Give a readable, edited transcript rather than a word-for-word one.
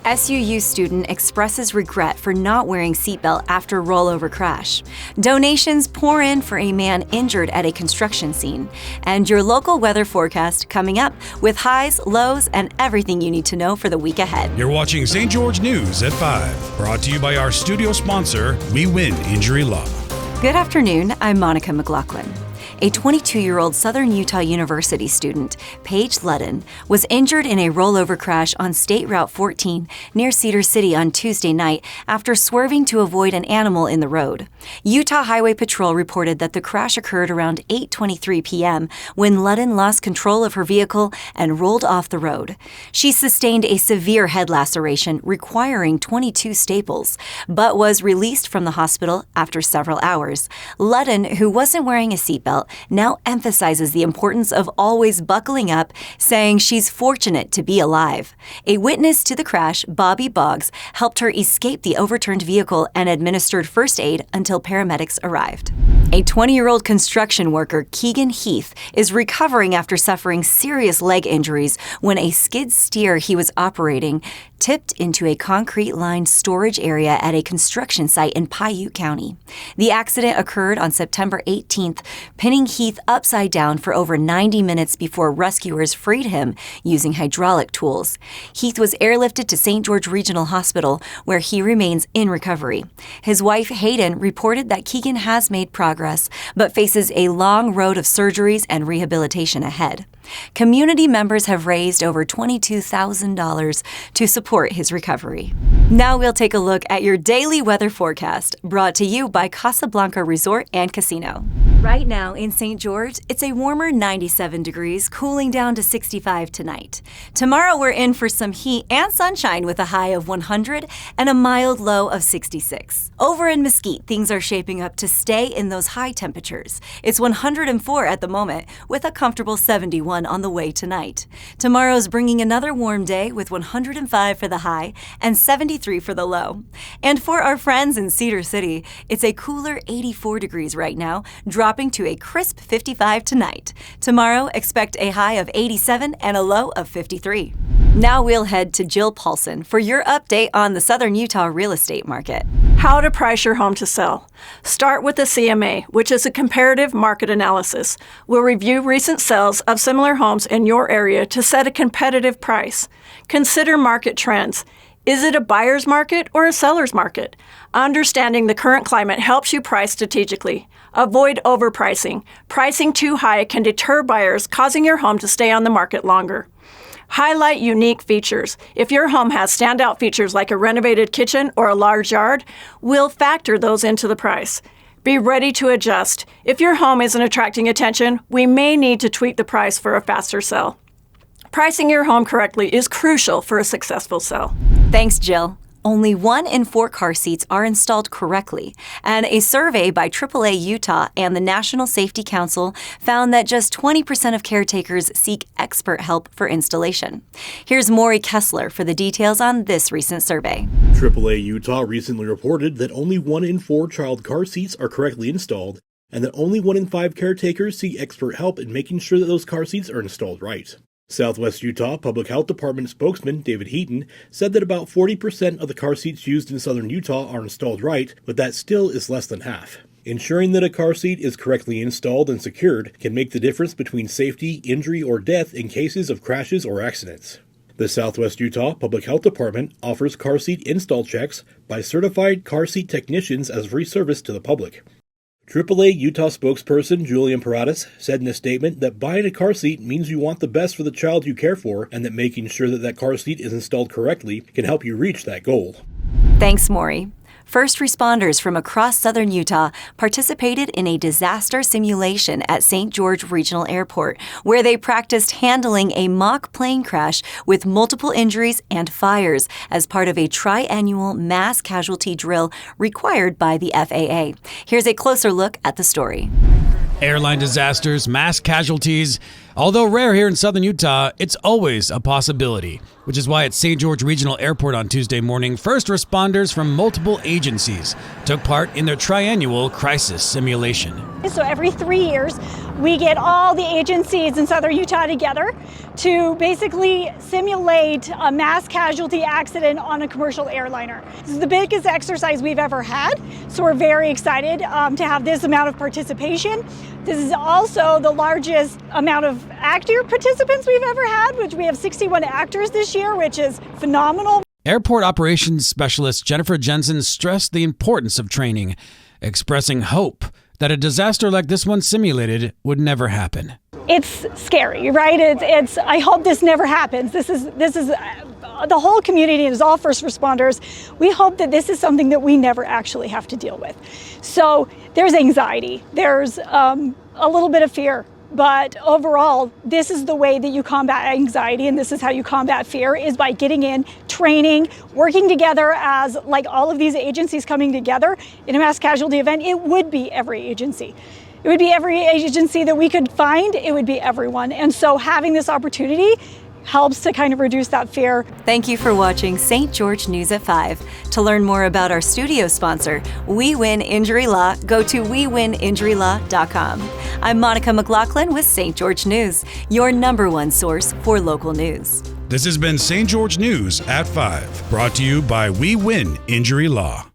SUU student expresses regret for not wearing seatbelt after rollover crash. Donations pour in for a man injured at a construction scene. And your local weather forecast coming up with highs, lows, and everything you need to know for the week ahead. You're watching St. George News at 5. Brought to you by our studio sponsor, We Win Injury Law. Good afternoon, I'm Monica McLaughlin. A 22-year-old Southern Utah University student, Paige Ludden, was injured in a rollover crash on State Route 14 near Cedar City on Tuesday night after swerving to avoid an animal in the road. Utah Highway Patrol reported that the crash occurred around 8:23 p.m. when Ludden lost control of her vehicle and rolled off the road. She sustained a severe head laceration requiring 22 staples, but was released from the hospital after several hours. Ludden, who wasn't wearing a seatbelt, now emphasizes the importance of always buckling up, saying she's fortunate to be alive. A witness to the crash, Bobby Boggs, helped her escape the overturned vehicle and administered first aid until paramedics arrived. A 20-year-old construction worker, Keegan Heath, is recovering after suffering serious leg injuries when a skid steer he was operating tipped into a concrete-lined storage area at a construction site in Piute County. The accident occurred on September 18th, pinning Heath upside down for over 90 minutes before rescuers freed him using hydraulic tools. Heath was airlifted to St. George Regional Hospital, where he remains in recovery. His wife, Hayden, reported that Keegan has made progress, but faces a long road of surgeries and rehabilitation ahead. Community members have raised over $22,000 to support his recovery. Now we'll take a look at your daily weather forecast, brought to you by Casablanca Resort and Casino. Right now in St. George, it's a warmer 97 degrees, cooling down to 65 tonight. Tomorrow we're in for some heat and sunshine with a high of 100 and a mild low of 66. Over in Mesquite, things are shaping up to stay in those high temperatures. It's 104 at the moment, with a comfortable 71 on the way tonight. Tomorrow's bringing another warm day with 105 for the high and 73 for the low. And for our friends in Cedar City, it's a cooler 84 degrees right now, dropping to a crisp 55 tonight. Tomorrow, expect a high of 87 and a low of 53. Now we'll head to Jill Paulson for your update on the Southern Utah real estate market. How to price your home to sell. Start with the CMA, which is a comparative market analysis. We'll review recent sales of similar homes in your area to set a competitive price. Consider market trends. Is it a buyer's market or a seller's market? Understanding the current climate helps you price strategically. Avoid overpricing. Pricing too high can deter buyers, causing your home to stay on the market longer. Highlight unique features. If your home has standout features like a renovated kitchen or a large yard, we'll factor those into the price. Be ready to adjust. If your home isn't attracting attention, we may need to tweak the price for a faster sell. Pricing your home correctly is crucial for a successful sell. Thanks, Jill. Only 1 in 4 car seats are installed correctly, and a survey by AAA Utah and the National Safety Council found that just 20% of caretakers seek expert help for installation. Here's Maury Kessler for the details on this recent survey. AAA Utah recently reported that only 1 in 4 child car seats are correctly installed, and that only 1 in 5 caretakers seek expert help in making sure that those car seats are installed right. Southwest Utah Public Health Department spokesman David Heaton said that about 40% of the car seats used in southern Utah are installed right, but that still is less than half. Ensuring that a car seat is correctly installed and secured can make the difference between safety, injury, or death in cases of crashes or accidents. The Southwest Utah Public Health Department offers car seat install checks by certified car seat technicians as free service to the public. AAA Utah spokesperson Julian Paradas said in a statement that buying a car seat means you want the best for the child you care for, and that making sure that car seat is installed correctly can help you reach that goal. Thanks, Maury. First responders from across southern Utah participated in a disaster simulation at St. George Regional Airport, where they practiced handling a mock plane crash with multiple injuries and fires as part of a triannual mass casualty drill required by the FAA. Here's a closer look at the story. Airline disasters, mass casualties, Although rare here in southern Utah, it's always a possibility, which is why at St. George Regional Airport on Tuesday morning, first responders from multiple agencies took part in their triannual crisis simulation. So every 3 years, we get all the agencies in southern Utah together to basically simulate a mass casualty accident on a commercial airliner. This is the biggest exercise we've ever had, so we're very excited to have this amount of participation. This is also the largest amount of actor participants we've ever had, which we have 61 actors this year, which is phenomenal. Airport operations specialist Jennifer Jensen stressed the importance of training, expressing hope that a disaster like this one simulated would never happen. It's scary, right? It's I hope this never happens. This is the whole community is all first responders. We hope that this is something that we never actually have to deal with. So there's anxiety, there's a little bit of fear, but overall, this is the way that you combat anxiety, and this is how you combat fear, is by getting in, training, working together as like all of these agencies coming together in a mass casualty event. It would be every agency. It would be every agency that we could find. It would be everyone. And so having this opportunity helps to kind of reduce that fear. Thank you for watching St. George News at 5. To learn more about our studio sponsor, We Win Injury Law, go to WeWinInjuryLaw.com. I'm Monica McLaughlin with St. George News, your #1 source for local news. This has been St. George News at 5, brought to you by We Win Injury Law.